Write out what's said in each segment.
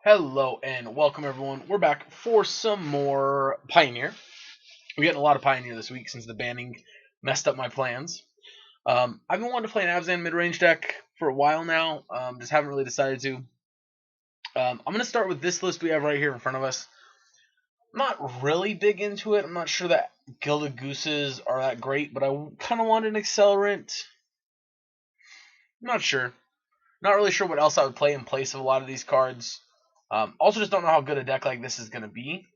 Hello and welcome everyone. We're back for some more Pioneer. We're getting a lot of Pioneer this week since the banning messed up my plans. I've been wanting to play an Abzan Midrange deck for a while now. Just haven't really decided to. I'm going to start with this list we have right here in front of us. I'm not really big into it. I'm not sure that Gilded Gooses are that great, but I kind of want an accelerant. I'm not sure. Not really sure what else I would play in place of a lot of these cards. Also, just don't know how good a deck like this is going to be.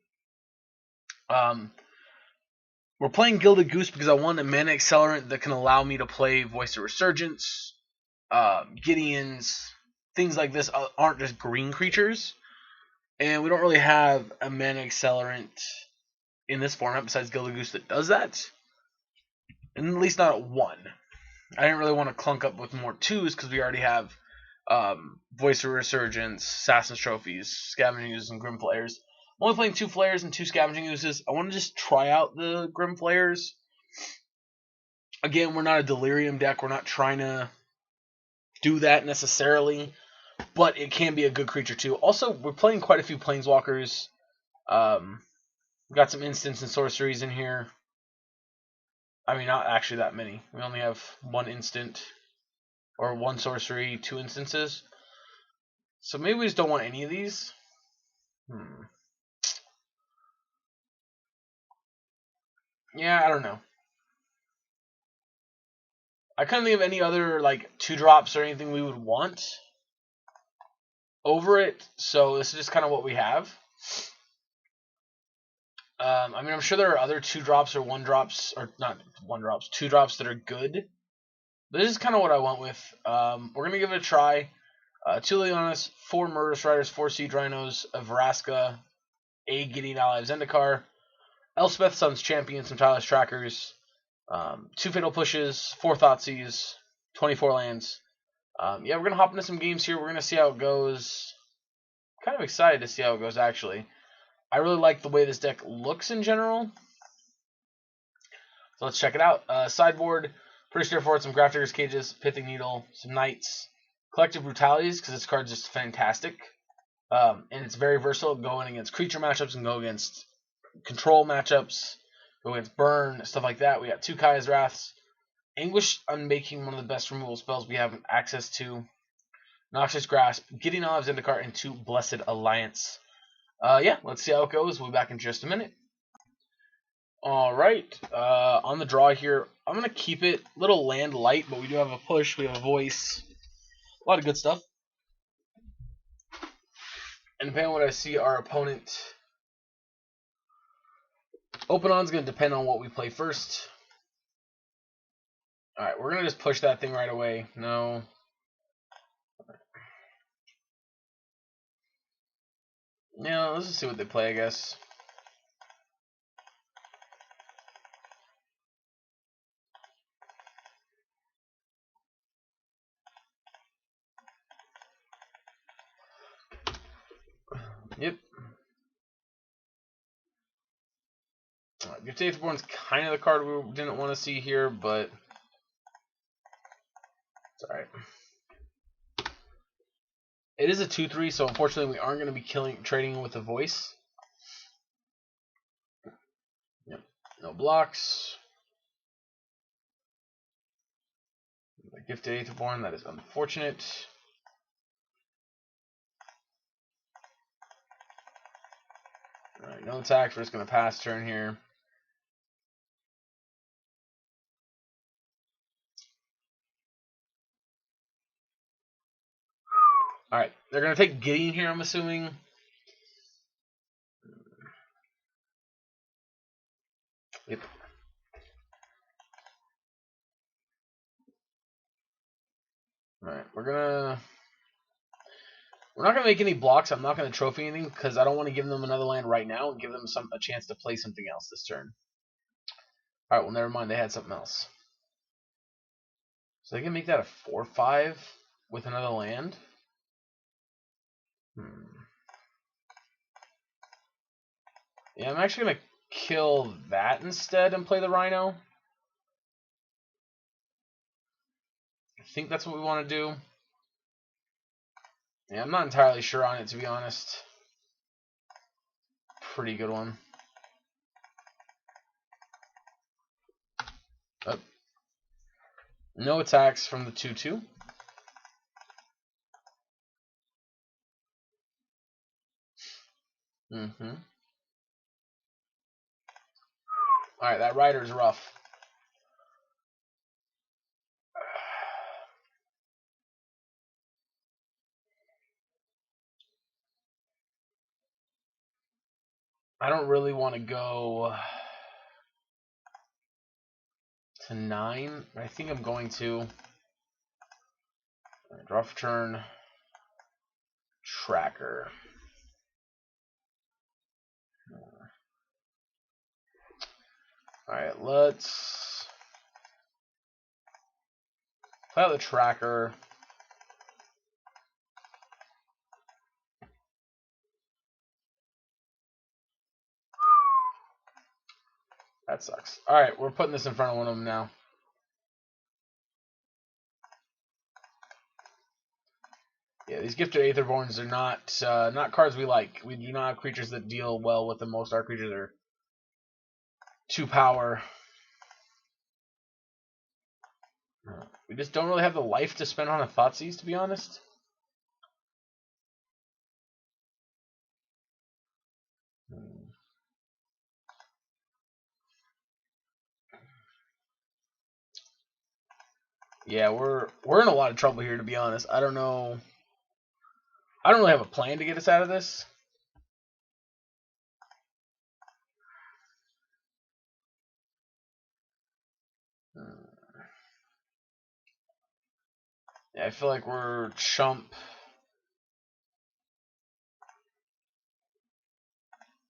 We're playing Gilded Goose because I want a mana accelerant that can allow me to play Voice of Resurgence, Gideons, things like this aren't just green creatures. And we don't really have a mana accelerant in this format besides Gilded Goose that does that. And at least not at one. I didn't really want to clunk up with more twos because we already have Voice of Resurgence, Assassin's Trophies, Scavenging Oozes, and Grim Flayers. I'm only playing 2 Flayers and 2 Scavenging Oozes. I want to just try out the Grim Flayers. Again, we're not a Delirium deck. We're not trying to do that necessarily, but it can be a good creature too. Also, we're playing quite a few Planeswalkers. We've got some instants and sorceries in here. I mean, not actually that many. We only have 1 instant, or 1 sorcery, 2 instances. So maybe we just don't want any of these. Yeah, I don't know. I couldn't think of any other like 2-drops or anything we would want over it, so this is just kind of what we have. I mean, I'm sure there are other 2-drops or 1-drops, or not 1-drops, 2-drops that are good. But this is kind of what I went with. We're gonna give it a try. 2 Leonis, 4 Murderous Riders, 4 Siege Rhinos, a Vraska, a Gideon Ally of Zendikar, Elspeth Sun's Champion, some Tireless Trackers, 2 Fatal Pushes, 4 Thoughtseize, 24 lands. Yeah, we're going to hop into some games here. We're going to see how it goes. Kind of excited to see how it goes, actually. I really like the way this deck looks in general. So let's check it out. Sideboard, pretty straightforward. Some Grafdigger's Cages, Pithing Needle, some Knights, Collective Brutalities, because this card's just fantastic. And it's very versatile, going against creature matchups and go against control matchups, go against burn, stuff like that. We got 2 Kaya's Wraths. Anguish Unmaking, one of the best removal spells we have access to. Noxious Grasp, Gideon Ally of Zendikar, and 2 Blessed Alliance. Yeah, let's see how it goes. We'll be back in just a minute. Alright, on the draw here, I'm going to keep it little land light, but we do have a push, we have a voice, a lot of good stuff. And depending on what I see our opponent open on is going to depend on what we play first. Alright, we're going to just push that thing right away. No. Yeah, let's just see what they play, I guess. Yep. Gift Aetherborn's kind of the card we didn't want to see here, but it's alright. It is a 2/3, so unfortunately we aren't going to be trading with a voice. Yep. No blocks. Gift Aetherborn, that is unfortunate. Alright, no attacks, we're just going to pass turn here. Alright, they're going to take Gideon here, I'm assuming. Yep. Alright, we're not going to make any blocks. I'm not going to trophy anything because I don't want to give them another land right now and give them a chance to play something else this turn. Alright, well, never mind. They had something else. So they can make that a 4/5 with another land? Yeah, I'm actually going to kill that instead and play the Rhino. I think that's what we want to do. Yeah, I'm not entirely sure on it, to be honest. Pretty good one. Oh. No attacks from the 2/2. Alright, that rider's rough. I don't really want to go to 9. I think I'm going to. Right, draw for turn. Tracker. Alright, let's play out the tracker. That sucks. Alright, we're putting this in front of one of them now. Yeah, these Gifted Aetherborns are not cards we like. We do not have creatures that deal well with them. Most of our creatures are 2 power. We just don't really have the life to spend on a Thoughtseize, to be honest. Yeah, we're in a lot of trouble here, to be honest. I don't know. I don't really have a plan to get us out of this. Yeah, I feel like we're chump.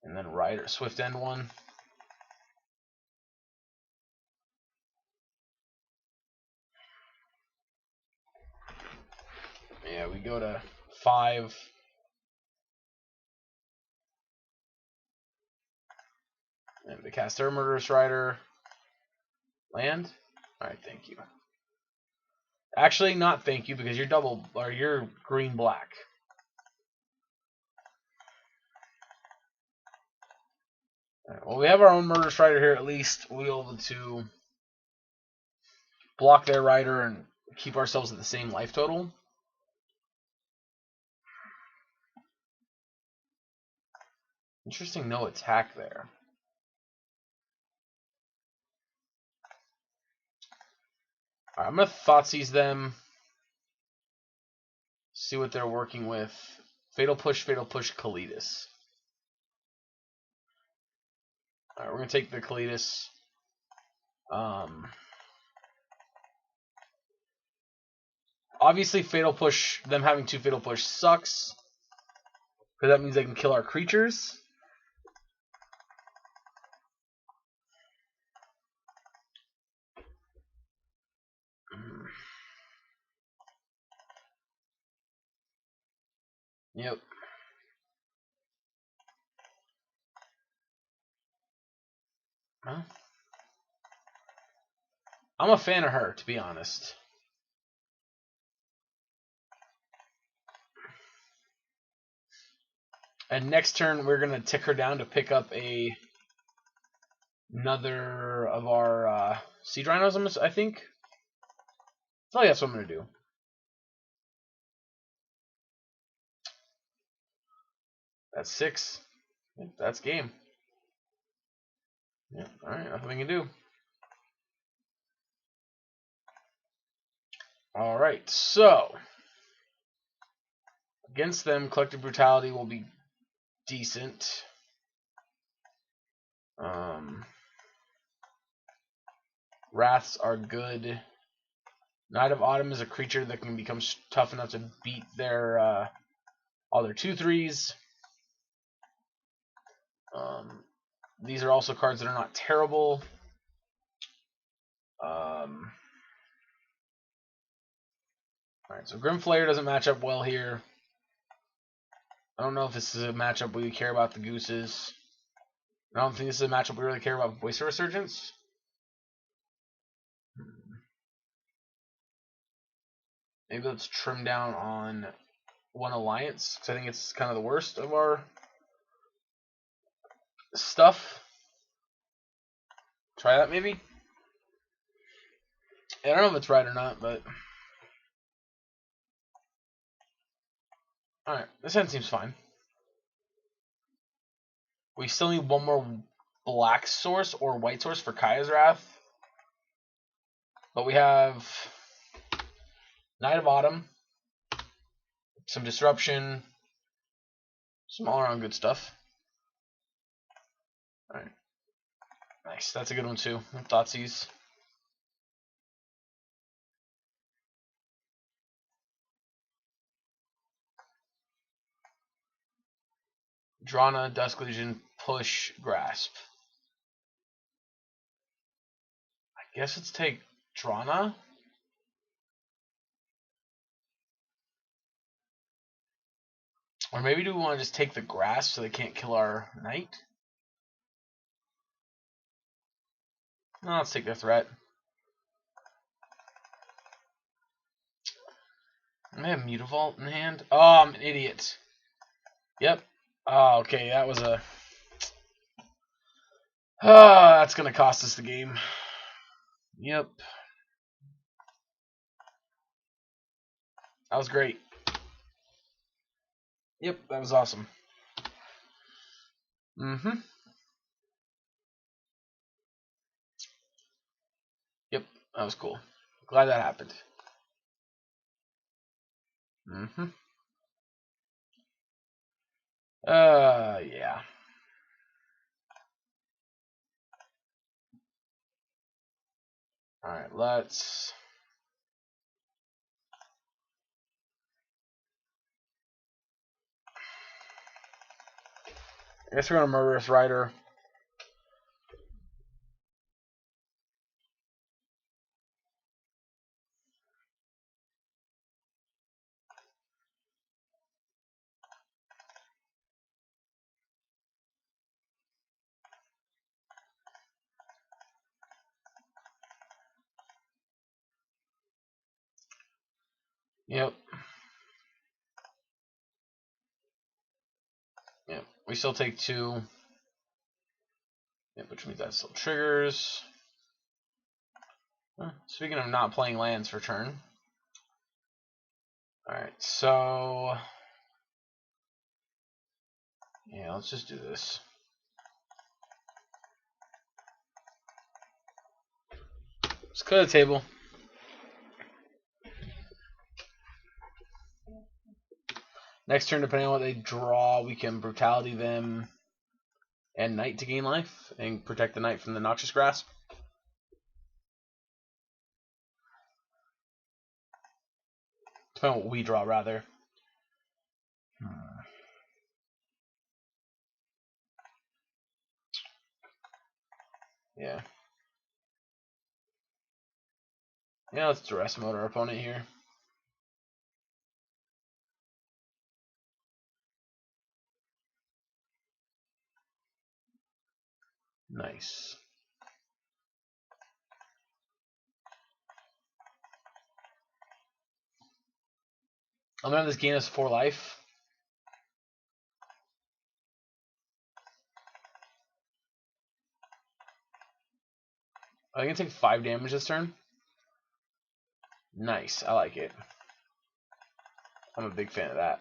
And then Rider, Swift End one. Yeah, we go to 5. And the Caster Murderous Rider. Land? Alright, thank you. Actually, not thank you, because you're green-black. Right, well, we have our own Murderous Rider here at least. We'll be able to block their rider and keep ourselves at the same life total. Interesting, no attack there. Alright, I'm going to Thoughtseize them. See what they're working with. Fatal Push, Kalitas. Alright, we're going to take the Kalitas. Obviously, Fatal Push, them having 2 Fatal Push sucks. Because that means they can kill our creatures. Yep. Huh? I'm a fan of her, to be honest. And next turn, we're going to tick her down to pick up another of our Siege Rhinos, I think. I feel like that's what I'm going to do. That's 6. That's game. Yeah, alright, nothing we can do. Alright, so against them, Collective Brutality will be decent. Wraths are good. Knight of Autumn is a creature that can become tough enough to beat their all their 2/3s. These are also cards that are not terrible. Alright, so Grimflayer doesn't match up well here. I don't know if this is a matchup we care about the Gooses. I don't think this is a matchup we really care about Voice of Resurgence. Maybe let's trim down on one alliance, because I think it's kind of the worst of our stuff. Try that maybe. I don't know if it's right or not, but alright, this hand seems fine. We still need one more black source or white source for Kaya's Wrath. But we have Night of Autumn, some Disruption, some all around good stuff. Alright. Nice, that's a good one too. Thoughtseize. Drana, Dusk Legion, Push, Grasp. I guess let's take Drana. Or maybe do we want to just take the Grasp so they can't kill our Knight? No, let's take the threat. I have Mutavault in hand. Oh, I'm an idiot. Yep. Oh, okay, that was a... Oh, that's going to cost us the game. Yep. That was great. Yep, that was awesome. Mm-hmm. Yep, that was cool. Glad that happened. Mm-hmm. Yeah. Alright, let's... I guess we're going to Murderous Rider. Yep. Yep. We still take 2. Yep, which means that still triggers. Speaking of not playing lands for turn. Alright, so... Yeah, let's just do this. Let's clear the table. Next turn, depending on what they draw, we can Brutality them and Knight to gain life and protect the Knight from the Noxious Grasp. Depending on what we draw, rather. Yeah. Yeah, let's duress mode our opponent here. Nice. I'm gonna have this gain us 4 life. I can take 5 damage this turn. Nice, I like it. I'm a big fan of that.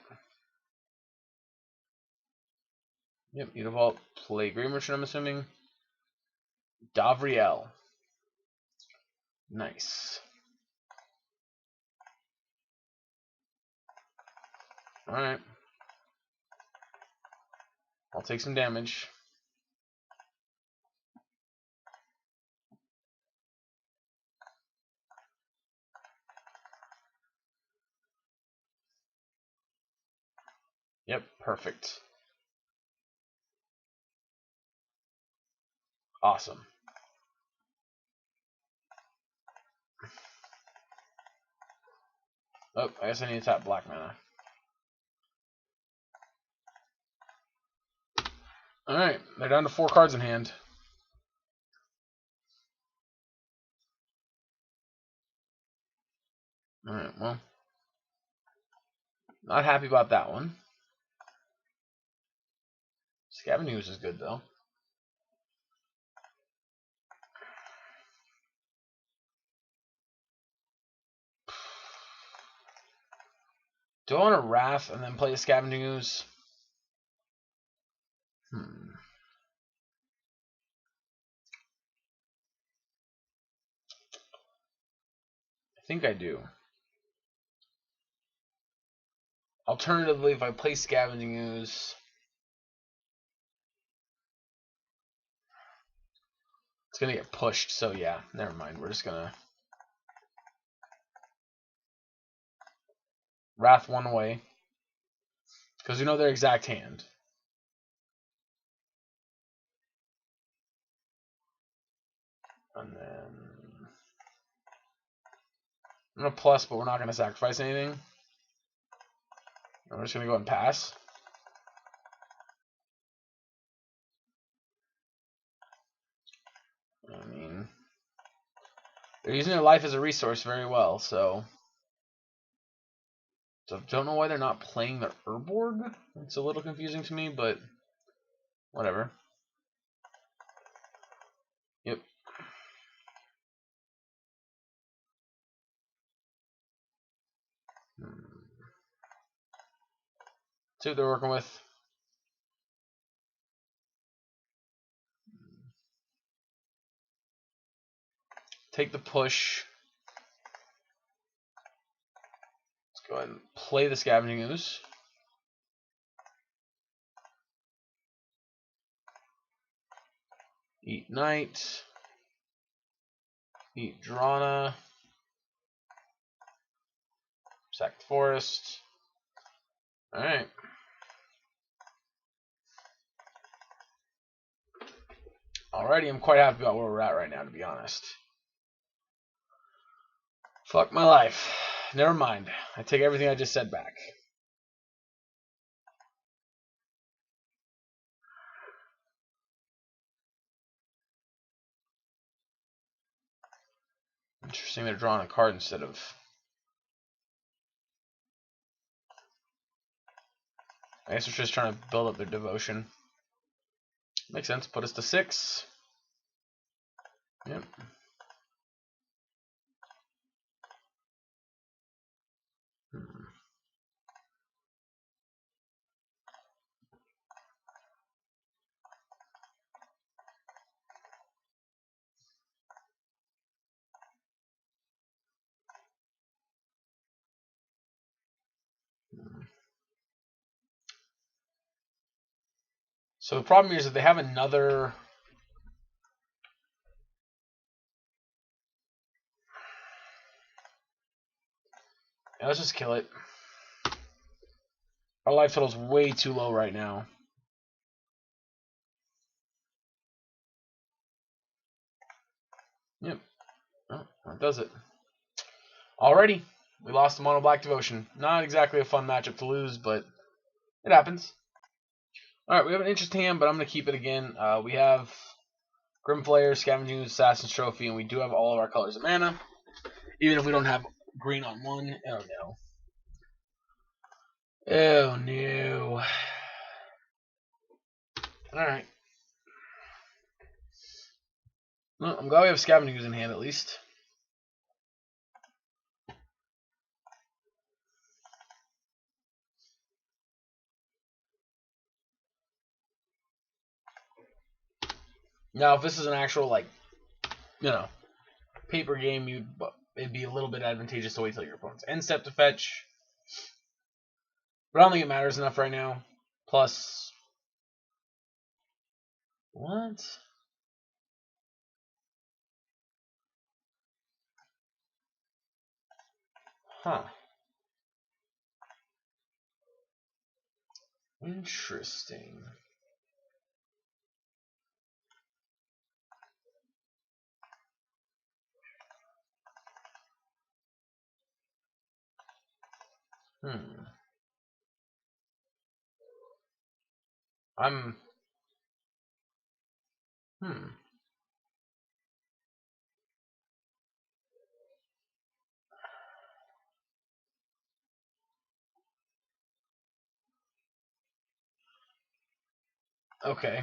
Yep, Mutavault, play Green Merchant, I'm assuming. Davriel. Nice. Alright. I'll take some damage. Yep, perfect. Awesome. Oh, I guess I need to tap black mana. Alright, they're down to 4 cards in hand. Alright, well. Not happy about that one. Scavenging Ooze is good, though. Do I want to Wrath and then play a Scavenging Ooze? I think I do. Alternatively, if I play Scavenging Ooze, it's going to get pushed. So, yeah, never mind. We're just going to Wrath one away. Because we know their exact hand. And then I'm going to plus, but we're not going to sacrifice anything. I'm just going to go and pass. I mean, they're using their life as a resource very well, so don't know why they're not playing the Urborg. It's a little confusing to me, but whatever. Yep. See what they're working with. Take the push. Let's go ahead and play the Scavenging Ooze. Eat Knight. Eat Drana. Sack the Forest. Alright. Alrighty, I'm quite happy about where we're at right now, to be honest. Fuck my life. Never mind. I take everything I just said back. Interesting, they're drawing a card instead of... I guess they're just trying to build up their devotion. Makes sense. Put us to 6. Yep. So the problem is that they have another... Yeah, let's just kill it. Our life total is way too low right now. Yep. Oh, that does it. Alrighty. We lost the Mono Black Devotion. Not exactly a fun matchup to lose, but it happens. Alright, we have an interesting hand, but I'm going to keep it again. We have Grimflayer, Scavenging Ooze, Assassin's Trophy, and we do have all of our colors of mana. Even if we don't have green on one. Oh no. Oh no. Alright. Well, I'm glad we have Scavenging Ooze in hand at least. Now, if this is an actual, like, paper game, it'd be a little bit advantageous to wait till your opponent's end step to fetch. But I don't think it matters enough right now. Plus, what? Huh. Interesting. I'm... Okay.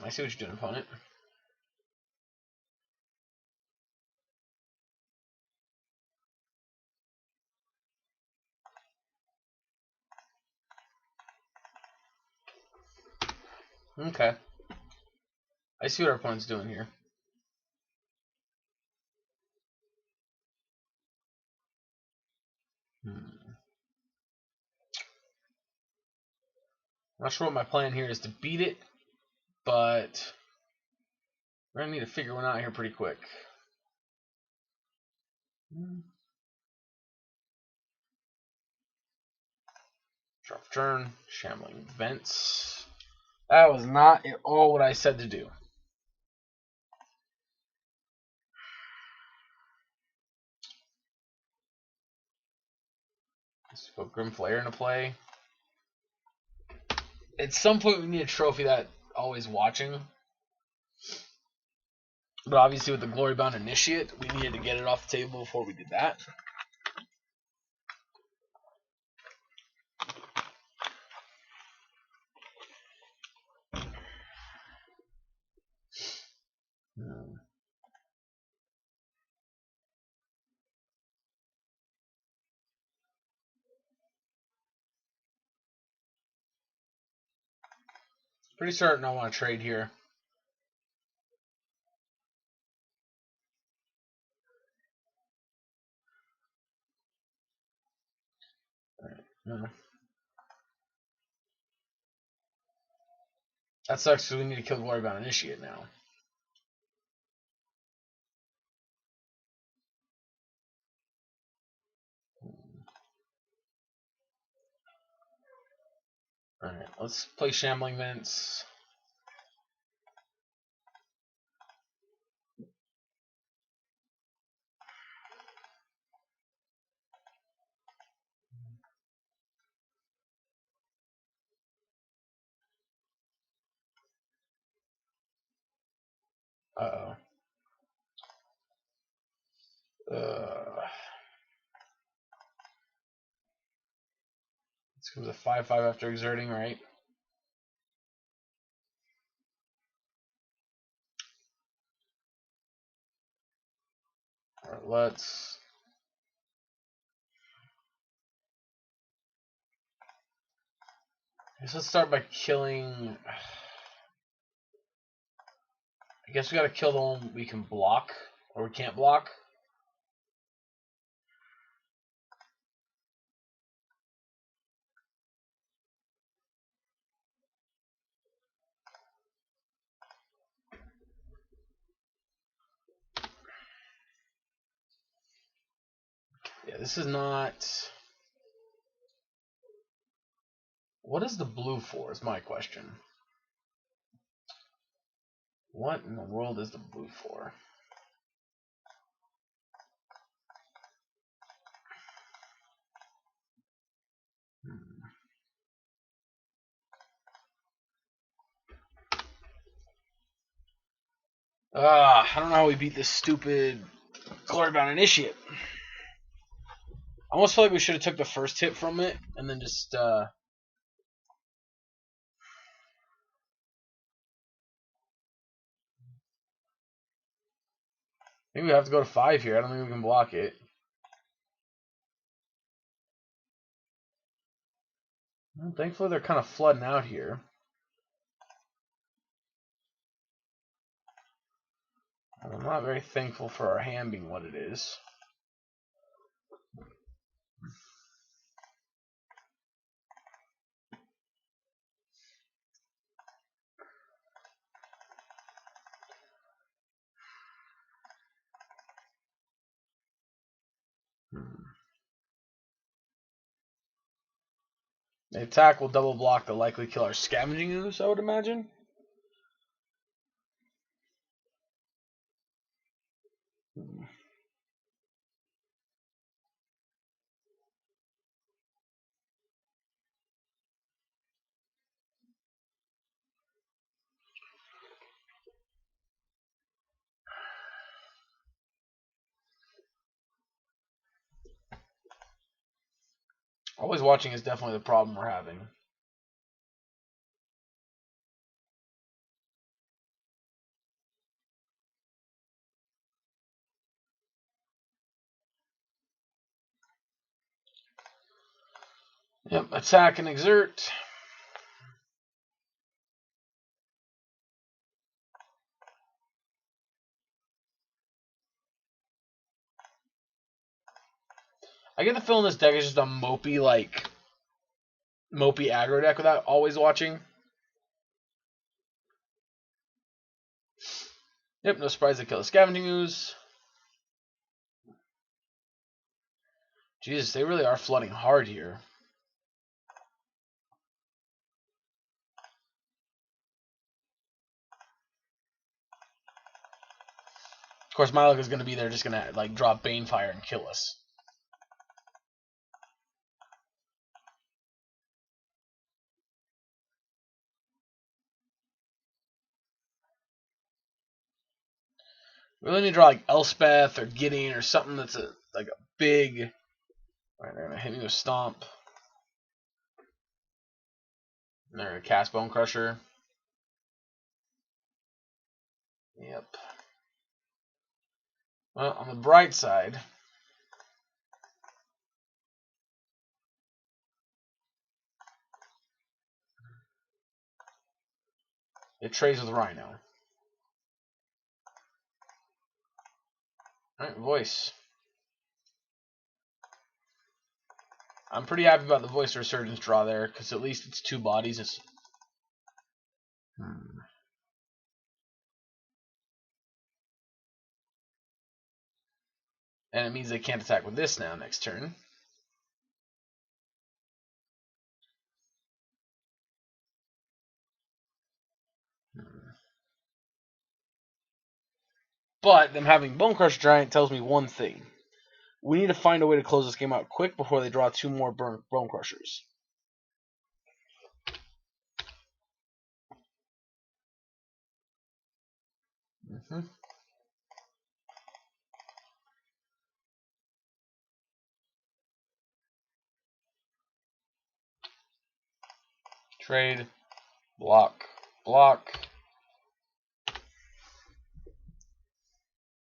I see what you're doing, opponent. Okay. I see what our opponent's doing here. Not sure what my plan here is to beat it, but we're going to need to figure one out here pretty quick. Drop turn, shambling vents. That was not at all what I said to do. Let's put Grim Flayer into play. At some point, we need a trophy that always watching. But obviously, with the Glory Bound Initiate, we needed to get it off the table before we did that. Pretty certain I want to trade here. No. That sucks because we need to kill Glory Bound Initiate now. Alright, let's play Shambling Vents. Uh-oh. This comes a 5/5 after exerting, right? Alright, let's start by killing. I guess we gotta kill the one we can block, or we can't block. Yeah, this is not. What is the blue for? Is my question. What in the world is the blue for? I don't know how we beat this stupid Glory Bound Initiate. I almost feel like we should have took the first hit from it and then just maybe we have to go to 5 here. I don't think we can block it. Well, thankfully, they're kind of flooding out here. I'm not very thankful for our hand being what it is. The attack will double block the likely kill our Scavenging Ooze, I would imagine. Always watching is definitely the problem we're having. Yep, attack and exert. I get the feeling this deck is just a mopey aggro deck without always watching. Yep, no surprise they kill the Scavenging Ooze. Jesus, they really are flooding hard here. Of course, my luck is going to be they're just going to like drop Banefire and kill us. We really need to draw like Elspeth or Gideon or something that's like a big. Alright, they're going to hit me with Stomp. And they're going to cast Bone Crusher. Yep. Well, on the bright side, it trades with Rhino. Alright, Voice. I'm pretty happy about the Voice Resurgence draw there, because at least it's 2 bodies. It's... And it means they can't attack with this now next turn. But them having Bone Crush Giant tells me one thing. We need to find a way to close this game out quick before they draw 2 more Bone Crushers. Trade. Block. Block.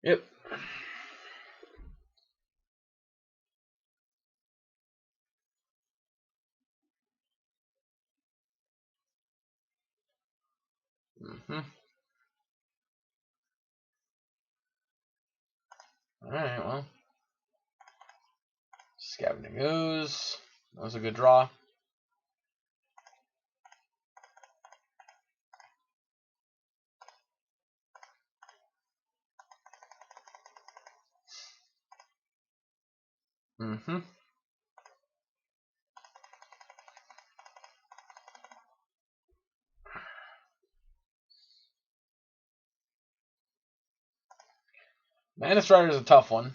Yep. Alright, well. Scavenging Ooze. That was a good draw. Mana Strider is a tough one.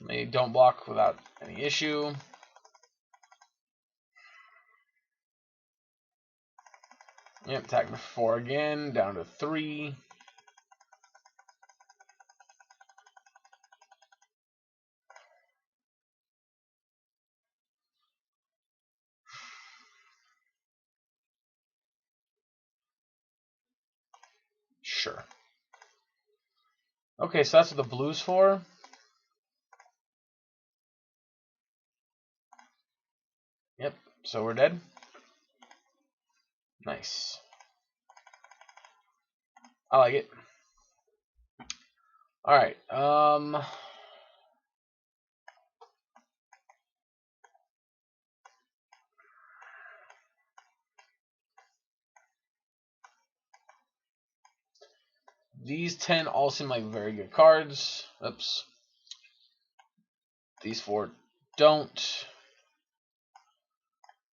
They don't block without any issue. Yep, attack for 4 again, down to 3. Sure. Okay, so that's what the blue's for. Yep, so we're dead. Nice. I like it. Alright, These 10 all seem like very good cards. Oops. These 4 don't.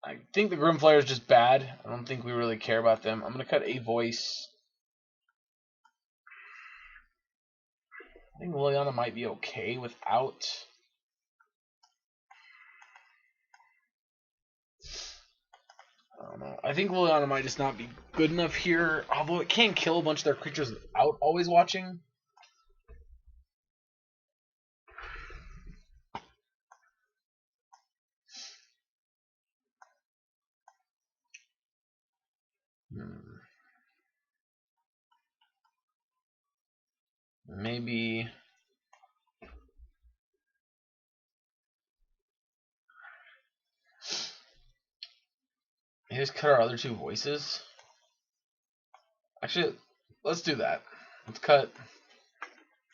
I think the Grimflayer is just bad. I don't think we really care about them. I'm going to cut a voice. I think Liliana might be okay without. I don't know. I think Liliana might just not be good enough here. Although it can kill a bunch of their creatures without always watching. Maybe. Maybe just cut our other 2 voices. Actually, let's do that. Let's cut.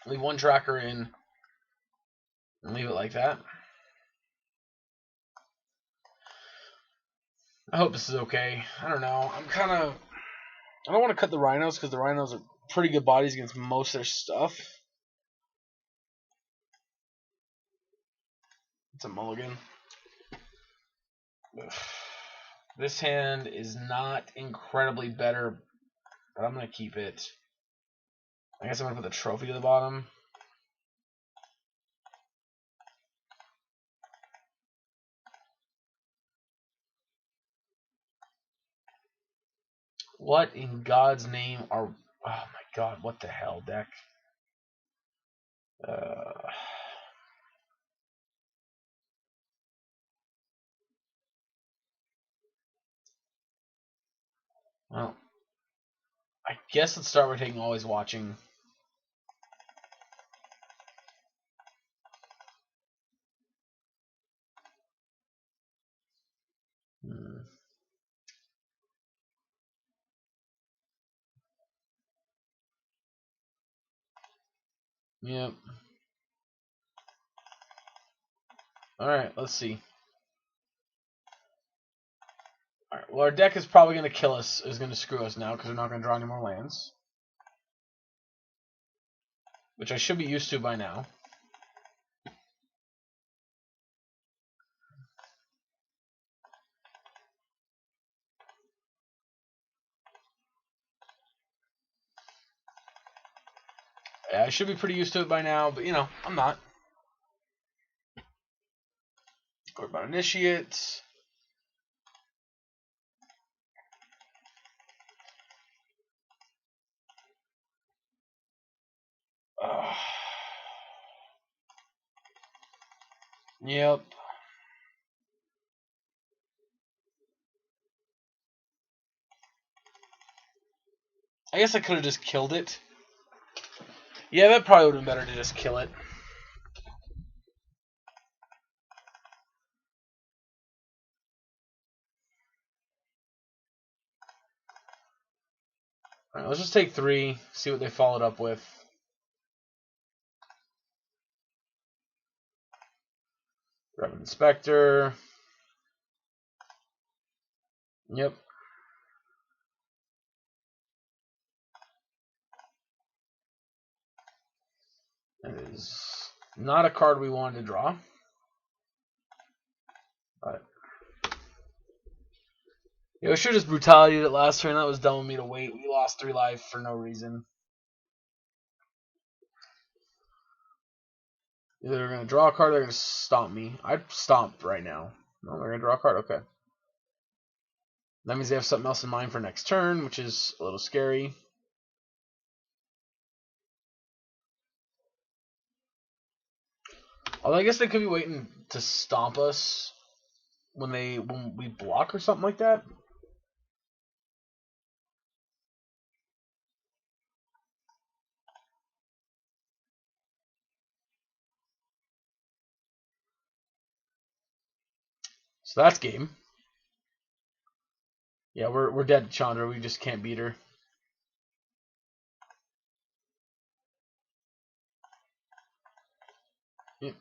Leave 1 tracker in. And leave it like that. I hope this is okay. I don't know. I don't want to cut the Rhinos because the Rhinos are pretty good bodies against most of their stuff. It's a mulligan. Ugh. This hand is not incredibly better, but I'm going to keep it. I guess I'm going to put the trophy to the bottom. What in God's name are... Oh my god, what the hell, deck? Well, I guess let's start with taking Always Watching. Yep. Alright, let's see. Alright, well, our deck is probably going to kill us, is going to screw us now, because we're not going to draw any more lands. Which I should be used to by now. Yeah, I should be pretty used to it by now, but, you know, I'm not. About Initiate. Yep. I guess I could have just killed it. Yeah, that probably would have been better to just kill it. Alright, let's just take 3, see what they followed up with. Grab Inspector. Yep. That is not a card we wanted to draw. But yeah, we should have just brutality it last turn. That was dumb of me to wait. We lost 3 life for no reason. Either they're going to draw a card or they're going to stomp me. I'd stomp right now. No, they're going to draw a card. Okay. That means they have something else in mind for next turn, which is a little scary. Although I guess they could be waiting to stomp us when we block or something like that. So that's game. Yeah, we're dead to Chandra. We just can't beat her. Yep.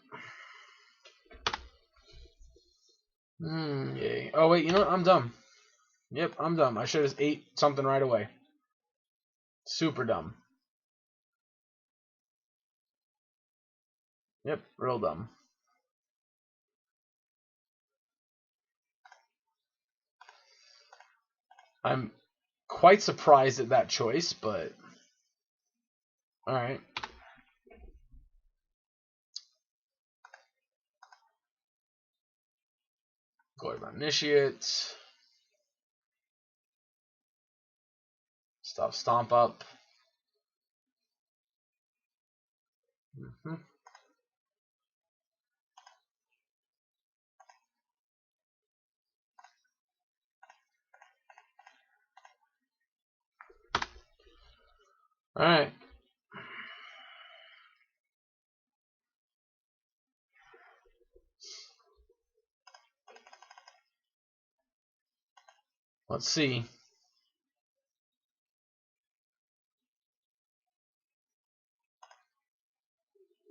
Yay. Oh wait, you know what? I'm dumb. Yep, I'm dumb. I should have ate something right away. Super dumb. Yep, real dumb. I'm quite surprised at that choice, but alright. Go ahead, initiate. Stop, stomp up. Mm-hmm. Alright. Let's see.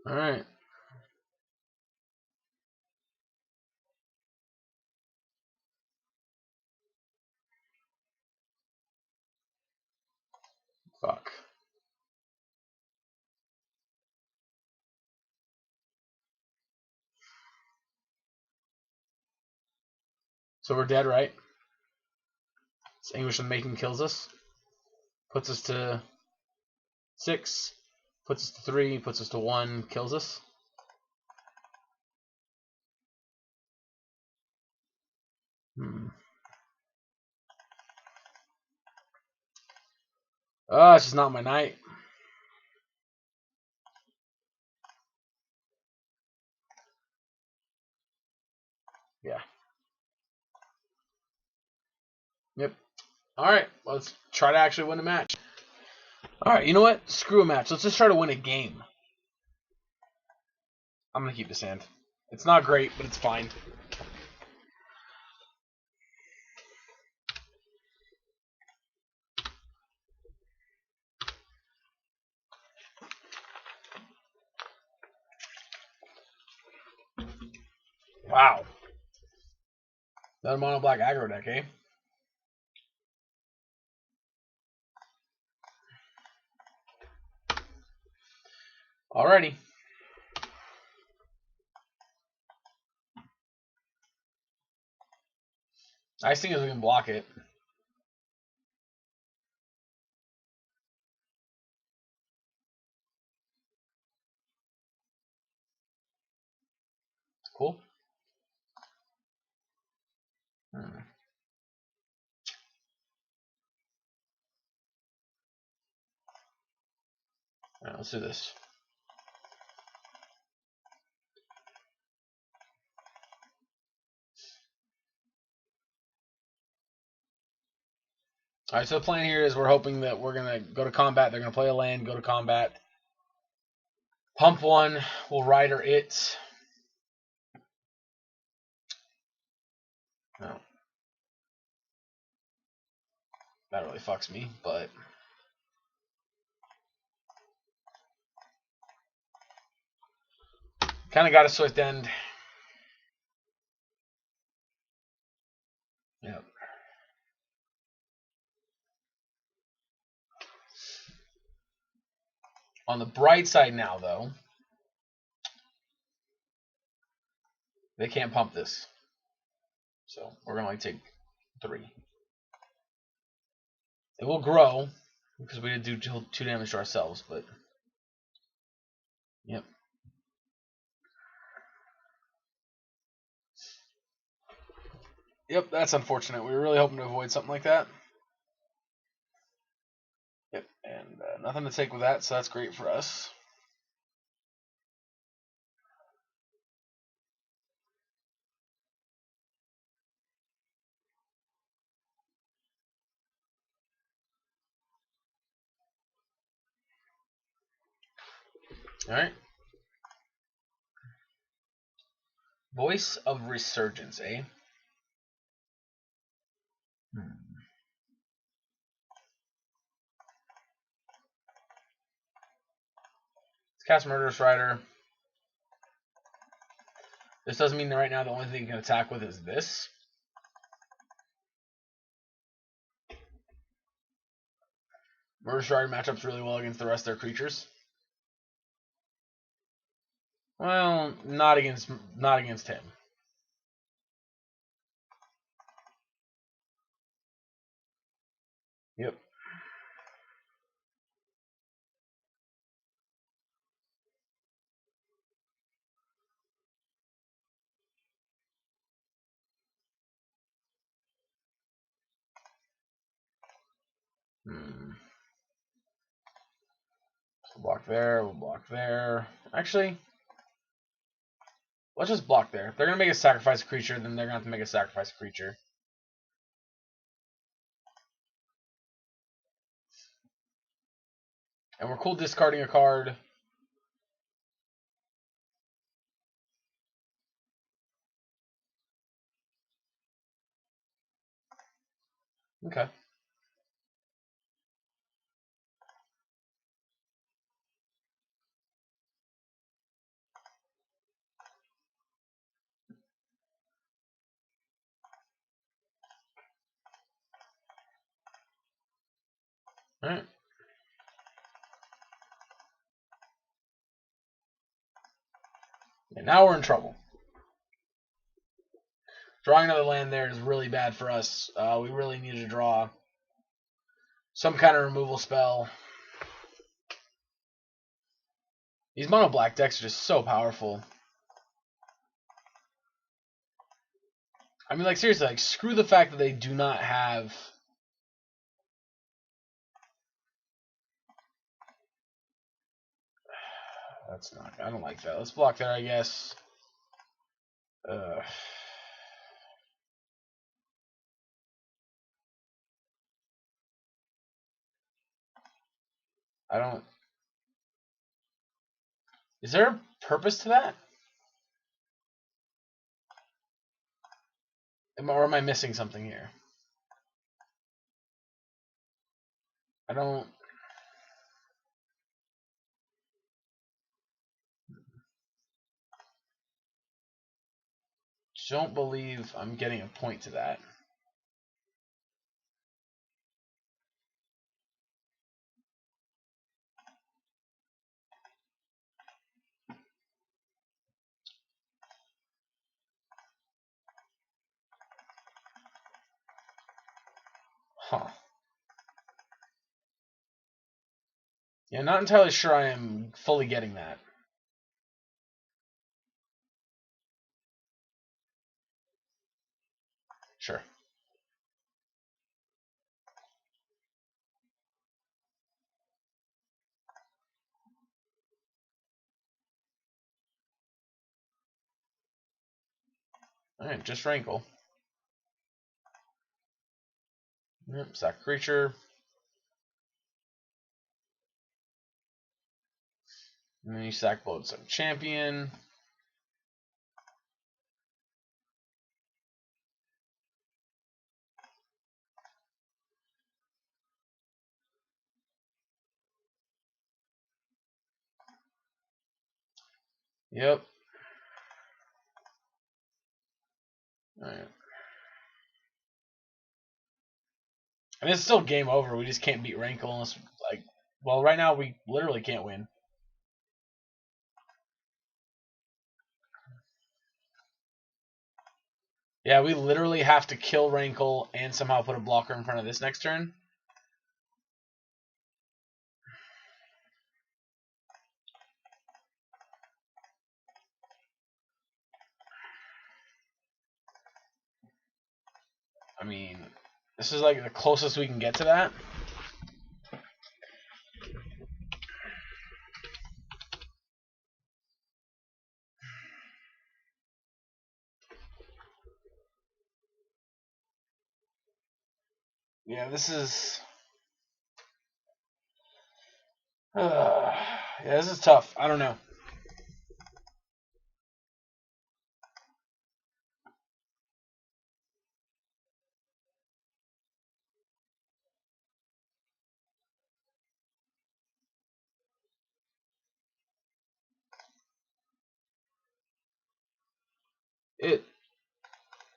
Alright. Fuck. So we're dead, right? English and Making kills us. Puts us to 6. Puts us to 3. Puts us to 1. Kills us. Oh, it's just not my night. Yeah. Yep. Alright, let's try to actually win a match. Alright, you know what? Screw a match. Let's just try to win a game. I'm going to keep this hand. It's not great, but it's fine. Wow. Another mono black aggro deck, eh? Alrighty. Nice thing is we can block it. Cool. Alright, let's do this. Alright, so the plan here is we're hoping that we're going to go to combat. They're going to play a land, go to combat. Pump 1. We'll rider it. No. That really fucks me, but... Kind of got a swift end. Yep. On the bright side now, though, they can't pump this. So we're going to only take 3. It will grow, because we did do 2 damage to ourselves, but... Yep. Yep, that's unfortunate. We were really hoping to avoid something like that. Yep, and nothing to take with that, so that's great for us. Alright. Voice of Resurgence, eh? Let's cast Murderous Rider. This doesn't mean that right now the only thing you can attack with is this. Murderous Rider matchups really well against the rest of their creatures. Well, not against him. Yep. Hmm. So block there. We'll block there. Actually, let's just block there. If they're gonna make a sacrifice creature, then they're gonna have to make a sacrifice creature. And we're cool discarding a card. Okay. Alright. And now we're in trouble. Drawing another land there is really bad for us. We really need to draw some kind of removal spell. These mono black decks are just so powerful. I mean, like, seriously, like, screw the fact that they do not have... That's not... I don't like that. Let's block there, I guess. I don't... Is there a purpose to that? Or am I missing something here? I don't believe I'm getting a point to that. Huh. Yeah, not entirely sure I am fully getting that. Sure. Alright, just rankle. Yep, sack creature. And then you sack Loadsome Champion. Yep. Alright. And it's still game over. We just can't beat Rankle unless, like, well, right now we literally can't win. Yeah, we literally have to kill Rankle and somehow put a blocker in front of this next turn. I mean, this is like the closest we can get to that. Yeah, this is... yeah, this is tough. I don't know.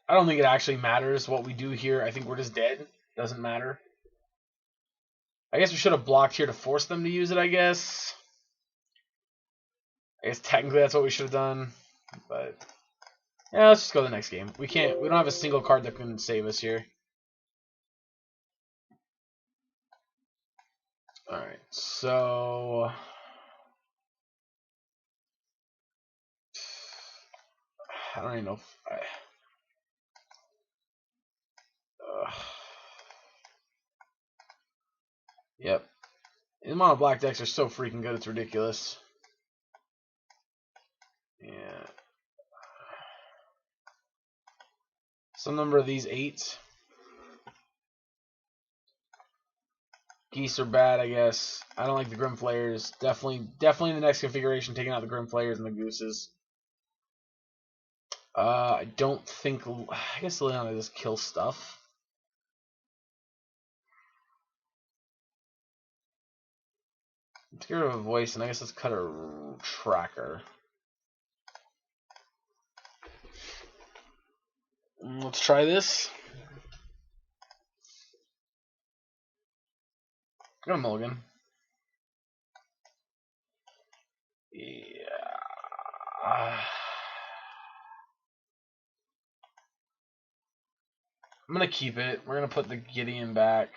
I don't think it actually matters what we do here. I think we're just dead. Doesn't matter. I guess we should have blocked here to force them to use it, I guess. I guess technically that's what we should have done, but yeah, let's just go to the next game. We don't have a single card that can save us here. Alright, so I don't even know if yep. The mono black decks are so freaking good, it's ridiculous. Yeah. Some number of these 8. Geese are bad, I guess. I don't like the Grim Flayers. Definitely in the next configuration, taking out the Grim Flayers and the Gooses. I don't think. I guess Leona just kills stuff. Let's get rid of a voice, and I guess let's cut a tracker. Let's try this. Got a mulligan. Yeah. I'm gonna keep it. We're gonna put the Gideon back.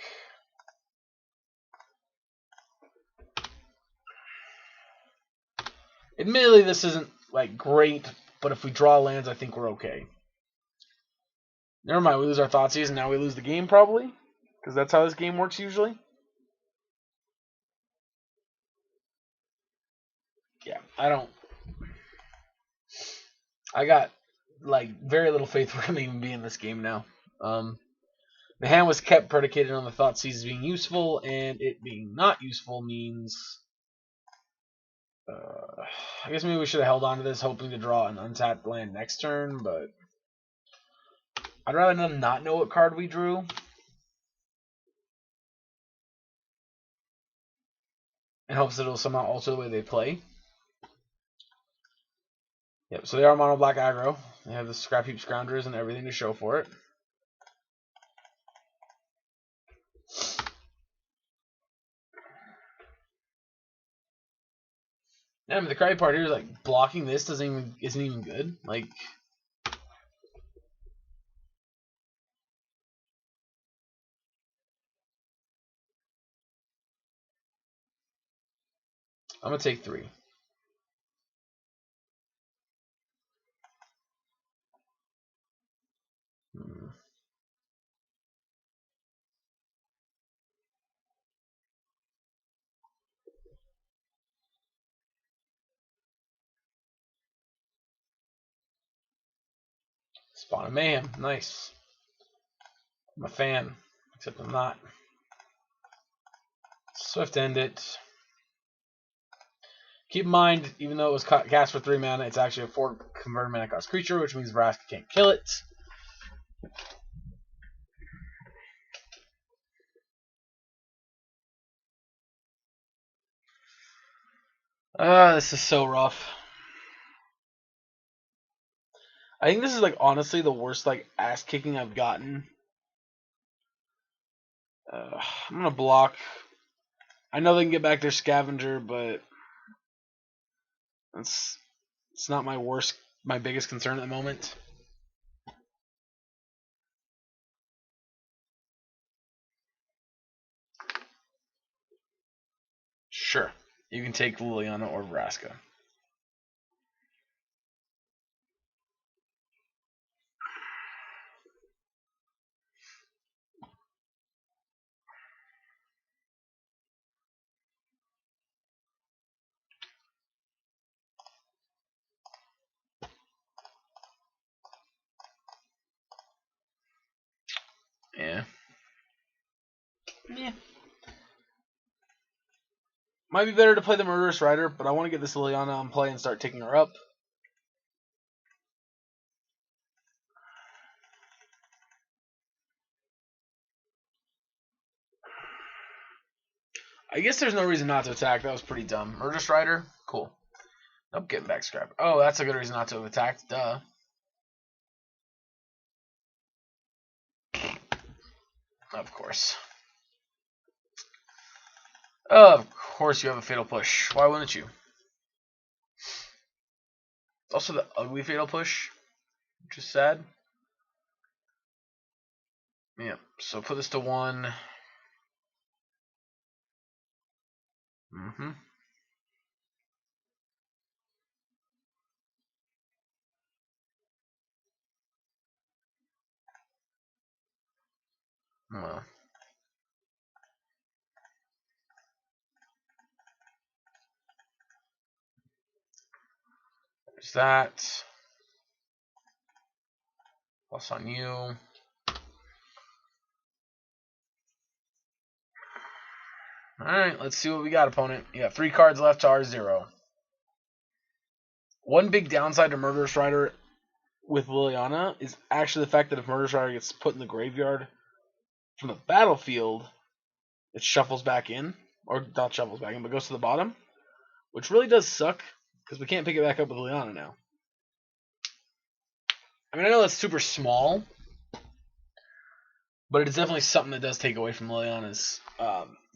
Admittedly, this isn't like great, but if we draw lands, I think we're okay. Never mind, we lose our Thoughtseize, and now we lose the game probably, because that's how this game works usually. Yeah, I got like very little faith we're gonna even be in this game now. The hand was kept predicated on the Thoughtseize being useful, and it being not useful means. I guess maybe we should have held on to this, hoping to draw an untapped land next turn, but I'd rather them not know what card we drew. In hopes that it'll somehow alter the way they play. Yep, so they are mono black aggro. They have the Scrap Heap Scroungers and everything to show for it. Yeah, I mean, the crappy part here is like blocking this isn't even good. Like, I'm gonna take 3. Spawn of Mayhem, nice. I'm a fan, except I'm not. Swift End it. Keep in mind, even though it was cast for 3 mana, it's actually a 4 converted mana cost creature, which means Vraska can't kill it. This is so rough. I think this is like honestly the worst like ass kicking I've gotten. I'm gonna block. I know they can get back their Scavenger, but it's not my biggest concern at the moment. Sure, you can take Liliana or Vraska. Yeah. Might be better to play the Murderous Rider, but I want to get this Liliana on play and start taking her up. I guess there's no reason not to attack. That was pretty dumb. Murderous Rider? Cool. Nope, getting back scrap. Oh, that's a good reason not to have attacked. Duh. Of course. Of course you have a Fatal Push. Why wouldn't you? Also the ugly Fatal Push, which is sad. Yeah, so put this to 1. Mm-hmm. Well. There's that. Plus on you. Alright, let's see what we got, opponent. You got 3 cards left to our 0. One big downside to Murderous Rider with Liliana is actually the fact that if Murderous Rider gets put in the graveyard from the battlefield, it shuffles back in. Or not shuffles back in, but goes to the bottom. Which really does suck, because we can't pick it back up with Liliana now. I mean, I know that's super small, but it's definitely something that does take away from Liliana's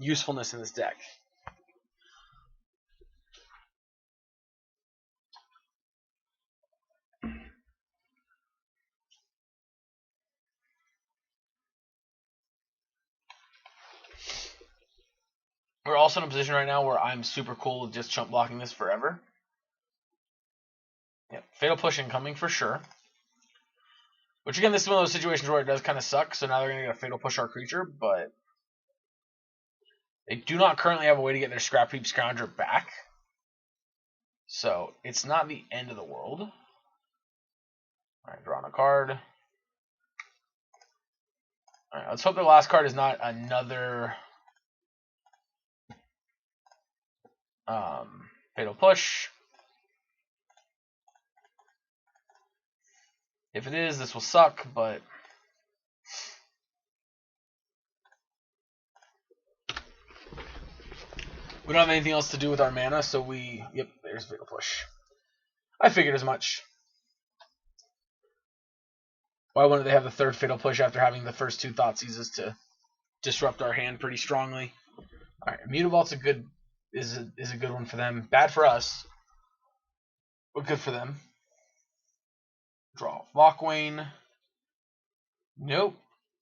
usefulness in this deck. We're also in a position right now where I'm super cool with just chump blocking this forever. Yep, Fatal Push incoming for sure. Which again, this is one of those situations where it does kind of suck, so now they're going to get a Fatal Push our creature, but they do not currently have a way to get their Scrap Heap Scrounger back. So it's not the end of the world. Alright, drawing a card. Alright, let's hope the last card is not another Fatal Push. If it is, this will suck, but we don't have anything else to do with our mana, so we... Yep, there's Fatal Push. I figured as much. Why wouldn't they have the third Fatal Push after having the first 2 Thoughtseizes to disrupt our hand pretty strongly? Alright, Mutabolt's is a good one for them. Bad for us, but good for them. Draw Lockwane. Nope.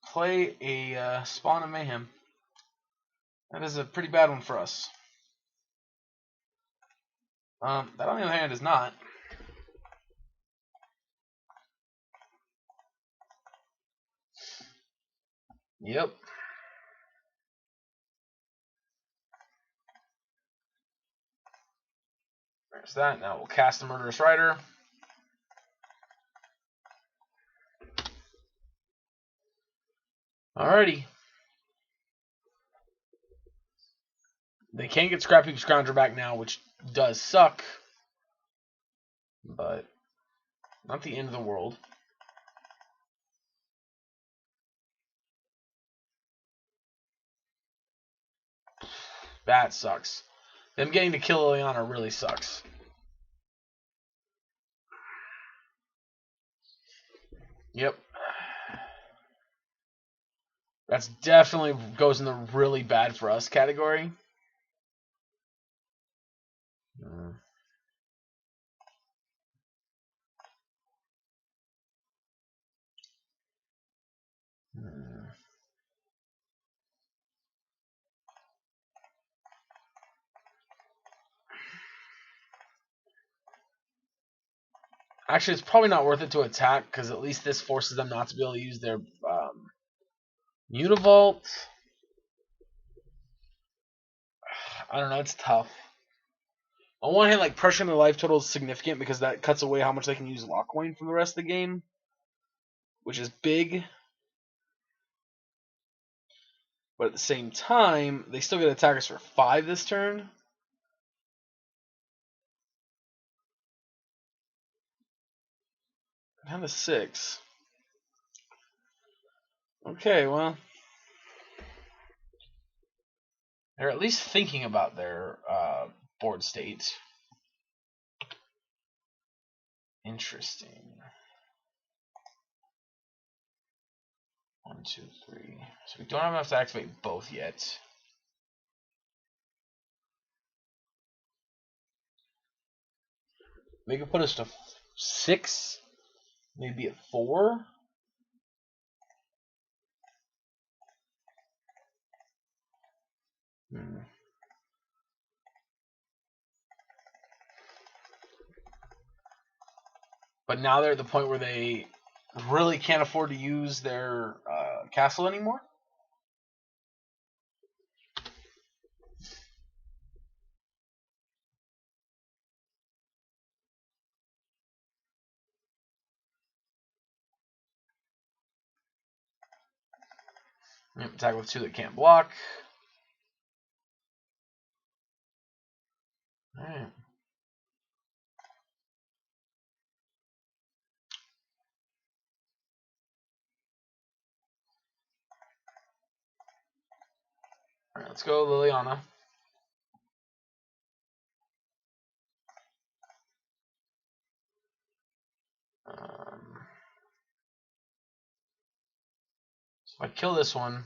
Play a Spawn of Mayhem. That is a pretty bad one for us. That on the other hand is not. Yep. There's that. Now we'll cast the Murderous Rider. Alrighty. They can't get Scrap Heap Scrounger back now, which does suck. But not the end of the world. That sucks. Them getting to kill Liliana really sucks. Yep. That's definitely goes in the really bad for us category. Actually, it's probably not worth it to attack, because at least this forces them not to be able to use their Univault. I don't know, it's tough. On one hand, like, pressuring their life total is significant, because that cuts away how much they can use Lockwane for the rest of the game, which is big. But at the same time, they still get to attack us for 5 this turn. Down to 6. Okay, well, they're at least thinking about their board state. Interesting. 1, 2, 3. So we don't have enough to activate both yet. They could put us to 6, maybe at 4. But now they're at the point where they really can't afford to use their castle anymore. Attack with 2 that can't block. Alright. Alright, let's go Liliana. So if I kill this one,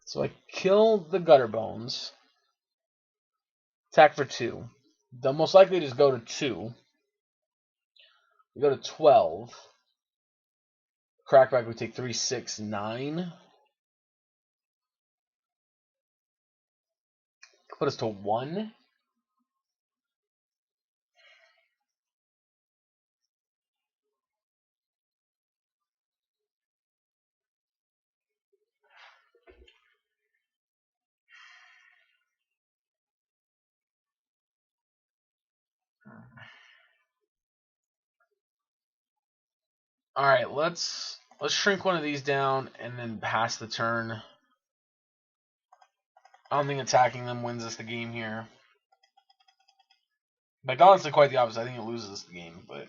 so I kill the Gutter Bones, attack for 2. They'll most likely just go to 2. We go to 12. Crackback, we take 3, 6, 9. Put us to 1. All right, let's shrink one of these down and then pass the turn. I don't think attacking them wins us the game here. Like, honestly, quite the opposite. I think it loses us the game, but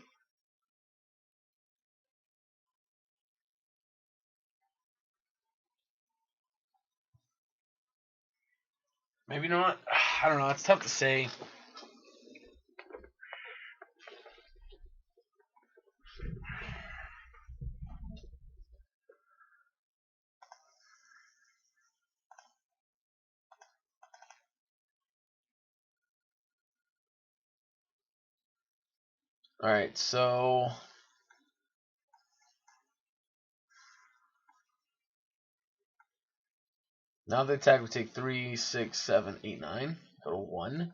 maybe not. I don't know. It's tough to say. All right, so now the attack we take 3, 6, 7, 8, 9. Go to 1.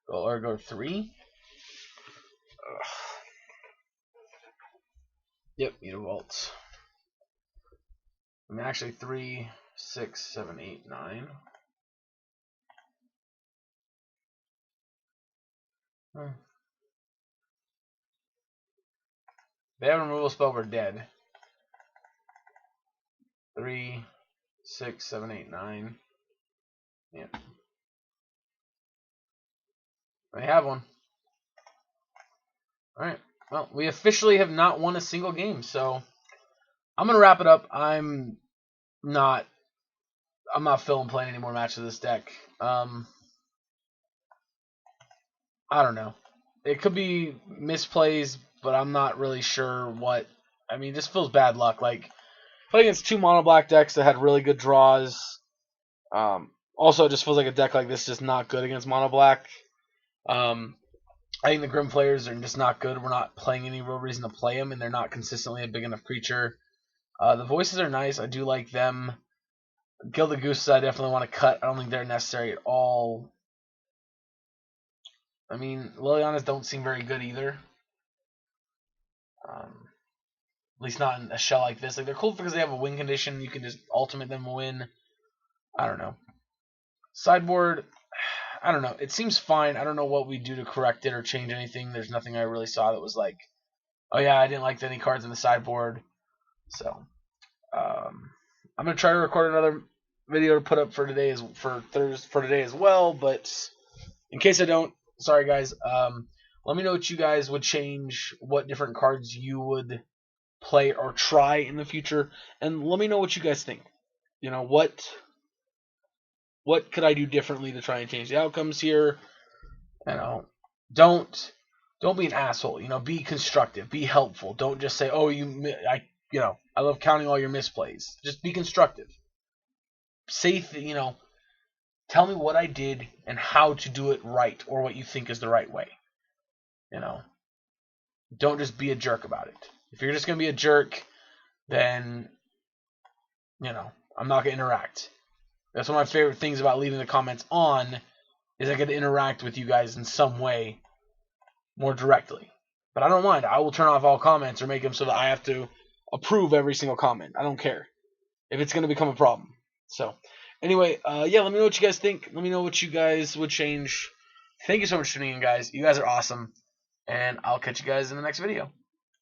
Go to 3. Ugh. Yep, need a vault. I mean, actually 3, 6, 7, 8, 9. They have a removal spell, we're dead. 3, 6, 7, 8, 9. Yeah. They have one. Alright. Well, we officially have not won a single game, so I'm gonna wrap it up. I'm not feeling playing any more matches of this deck. I don't know. It could be misplays, but I'm not really sure what. I mean, this feels bad luck. Like, playing against 2 mono black decks that had really good draws. Also, it just feels like a deck like this is just not good against mono black. I think the Grim players are just not good. We're not playing any real reason to play them, and they're not consistently a big enough creature. The voices are nice. I do like them. Gilded Gooses I definitely want to cut. I don't think they're necessary at all. I mean, Lilianas don't seem very good either. At least not in a shell like this. Like, they're cool because they have a win condition. You can just ultimate them and win. I don't know. Sideboard, I don't know. It seems fine. I don't know what we do to correct it or change anything. There's nothing I really saw that was like, oh yeah, I didn't like any cards in the sideboard. So, I'm gonna try to record another video to put up for today as well. But in case I don't, sorry guys. Let me know what you guys would change, what different cards you would play or try in the future, and let me know what you guys think. You know, what could I do differently to try and change the outcomes here? You know, don't be an asshole. You know, be constructive, be helpful. Don't just say, "Oh, I love counting all your misplays." Just be constructive. say, tell me what I did and how to do it right, or what you think is the right way. Don't just be a jerk about it. If you're just gonna be a jerk, then I'm not gonna interact. That's one of my favorite things about leaving the comments on, is I get to interact with you guys in some way more directly. But I don't mind. I will turn off all comments or make them so that I have to approve every single comment. I don't care if it's going to become a problem. So, anyway, yeah, let me know what you guys think. Let me know what you guys would change. Thank you so much for tuning in, guys. You guys are awesome. And I'll catch you guys in the next video.